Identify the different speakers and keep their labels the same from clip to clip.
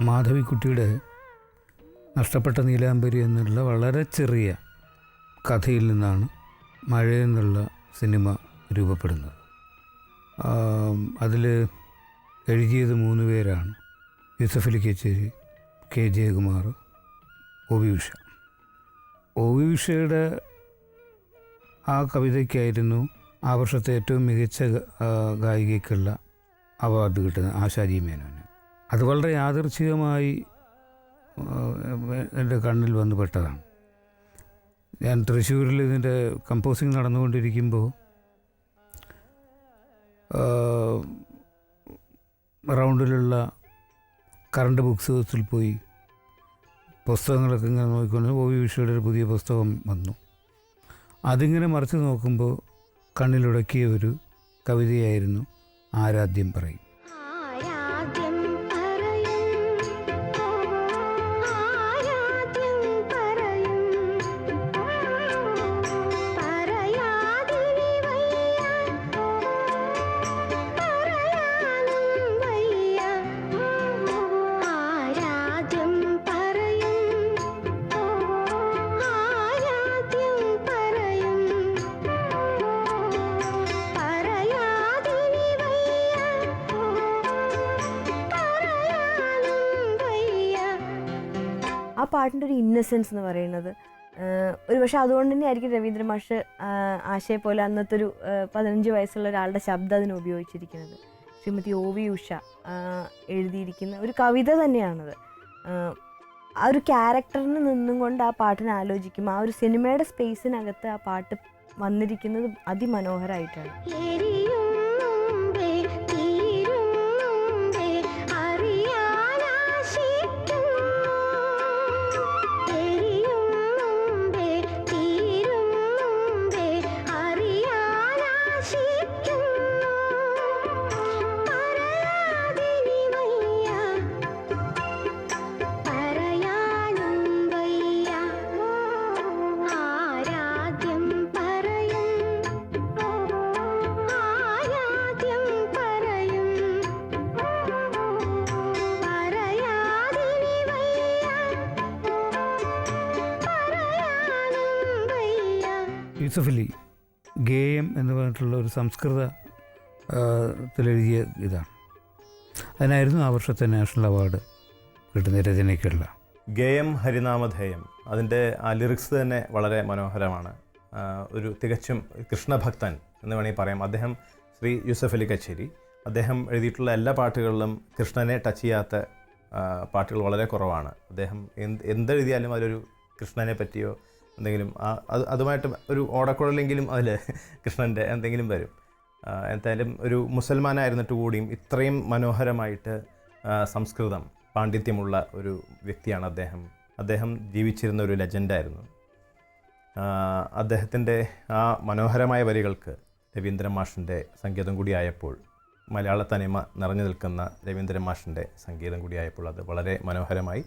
Speaker 1: മാധവിക്കുട്ടിയുടെ നഷ്ടപ്പെട്ട നീലാംബരി എന്നുള്ള വളരെ ചെറിയ കഥയിൽ നിന്നാണ് മഴ എന്നുള്ള സിനിമ രൂപപ്പെടുന്നത്. അതിൽ എഴുതിയത് 3 പേരാണ്: Yusuf Ali Kechery, K Jayakumar, O V Usha. O V ഉഷയുടെ ആ കവിതയ്ക്കായിരുന്നു ആ വർഷത്തെ ഏറ്റവും മികച്ച ഗായികയ്ക്കുള്ള അവാർഡ് കിട്ടുന്നത് ആശാജി മേനോന്. അത് വളരെ യാദൃച്ഛികമായി എൻ്റെ കണ്ണിൽ വന്ന് പെട്ടതാണ്. ഞാൻ തൃശ്ശൂരിൽ ഇതിൻ്റെ കമ്പോസിങ് നടന്നുകൊണ്ടിരിക്കുമ്പോൾ റൗണ്ടിലുള്ള കറണ്ട് ബുക്സ് ഹൗസിൽ പോയി പുസ്തകങ്ങളൊക്കെ ഇങ്ങനെ നോക്കിക്കൊണ്ട് ഒ വി ഉഷയുടെ ഒരു പുതിയ പുസ്തകം വന്നു. അതിങ്ങനെ മറിച്ച് നോക്കുമ്പോൾ കണ്ണിലുടക്കിയ ഒരു കവിതയായിരുന്നു ആരാധ്യം പറയും.
Speaker 2: ആ പാട്ടിൻ്റെ ഒരു ഇന്നസെൻസ് എന്ന് പറയുന്നത് ഒരു പക്ഷേ അതുകൊണ്ട് തന്നെ ആയിരിക്കും രവീന്ദ്ര മാഷ് ആശയെ പോലെ അന്നത്തെ ഒരു 15 വയസ്സുള്ള ഒരാളുടെ ശബ്ദം അതിന് ഉപയോഗിച്ചിരിക്കുന്നത്. ശ്രീമതി ഒ വി ഉഷ എഴുതിയിരിക്കുന്ന ഒരു കവിത തന്നെയാണത്. ആ ഒരു ക്യാരക്ടറിന് നിന്നും കൊണ്ട് ആ പാട്ടിനെ ആലോചിക്കും. ആ ഒരു സിനിമയുടെ സ്പേസിനകത്ത് ആ പാട്ട് വന്നിരിക്കുന്നത് അതിമനോഹരമായിട്ടാണ്. യൂസഫ് അലി ഗേയം എന്ന് പറഞ്ഞിട്ടുള്ള ഒരു സംസ്കൃതത്തിലെഴുതിയ ഇതാണ്. അതിനായിരുന്നു ആ വർഷത്തെ നാഷണൽ അവാർഡ് കിട്ടുന്ന രചനയ്ക്കുള്ള.
Speaker 3: ഗേയം ഹരിനാമധേയം, അതിൻ്റെ ആ ലിറിക്സ് തന്നെ വളരെ മനോഹരമാണ്. ഒരു തികച്ചും കൃഷ്ണഭക്തൻ എന്ന് വേണമെങ്കിൽ പറയാം. അദ്ദേഹം ശ്രീ യൂസഫ് അലി കച്ചേരി അദ്ദേഹം എഴുതിയിട്ടുള്ള എല്ലാ പാട്ടുകളിലും കൃഷ്ണനെ ടച്ച് ചെയ്യാത്ത പാട്ടുകൾ വളരെ കുറവാണ്. അദ്ദേഹം എന്തെഴുതിയാലും അതിലൊരു കൃഷ്ണനെ പറ്റിയോ എന്തെങ്കിലും അതുമായിട്ട് ഒരു ഓടക്കുഴലെങ്കിലും അതിൽ കൃഷ്ണൻ്റെ എന്തെങ്കിലും വരും. എന്തായാലും ഒരു മുസൽമാനായിരുന്നിട്ട് കൂടിയും ഇത്രയും മനോഹരമായിട്ട് സംസ്കൃതം പാണ്ഡിത്യമുള്ള ഒരു വ്യക്തിയാണ് അദ്ദേഹം. അദ്ദേഹം ജീവിച്ചിരുന്ന ഒരു ലെജൻഡായിരുന്നു. അദ്ദേഹത്തിൻ്റെ ആ മനോഹരമായ വരികൾക്ക് രവീന്ദ്ര മാഷിൻ്റെ സംഗീതം കൂടിയായപ്പോൾ, മലയാള തനിമ നിറഞ്ഞു നിൽക്കുന്ന രവീന്ദ്ര മാഷിൻ്റെ സംഗീതം കൂടിയായപ്പോൾ അത് വളരെ മനോഹരമായി.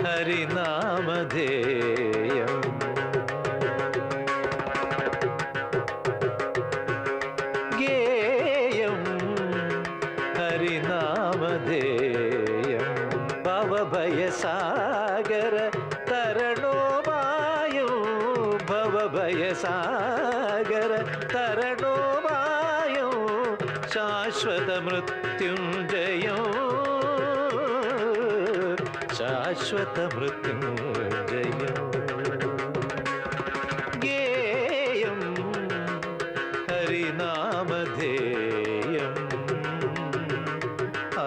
Speaker 4: ഹരിനാമധേയം ഗേയം ഹരിനാമധേയം ഭവഭയസാഗര തരണോപായോ ഭവഭയസാഗര തരണോപായോ ശാശ്വത മൃത്യുഞ്ജയോ ശാശ്വത മൃത്യുഞ്ജയോ ഗേയം ഹരിനാമധേയം ആ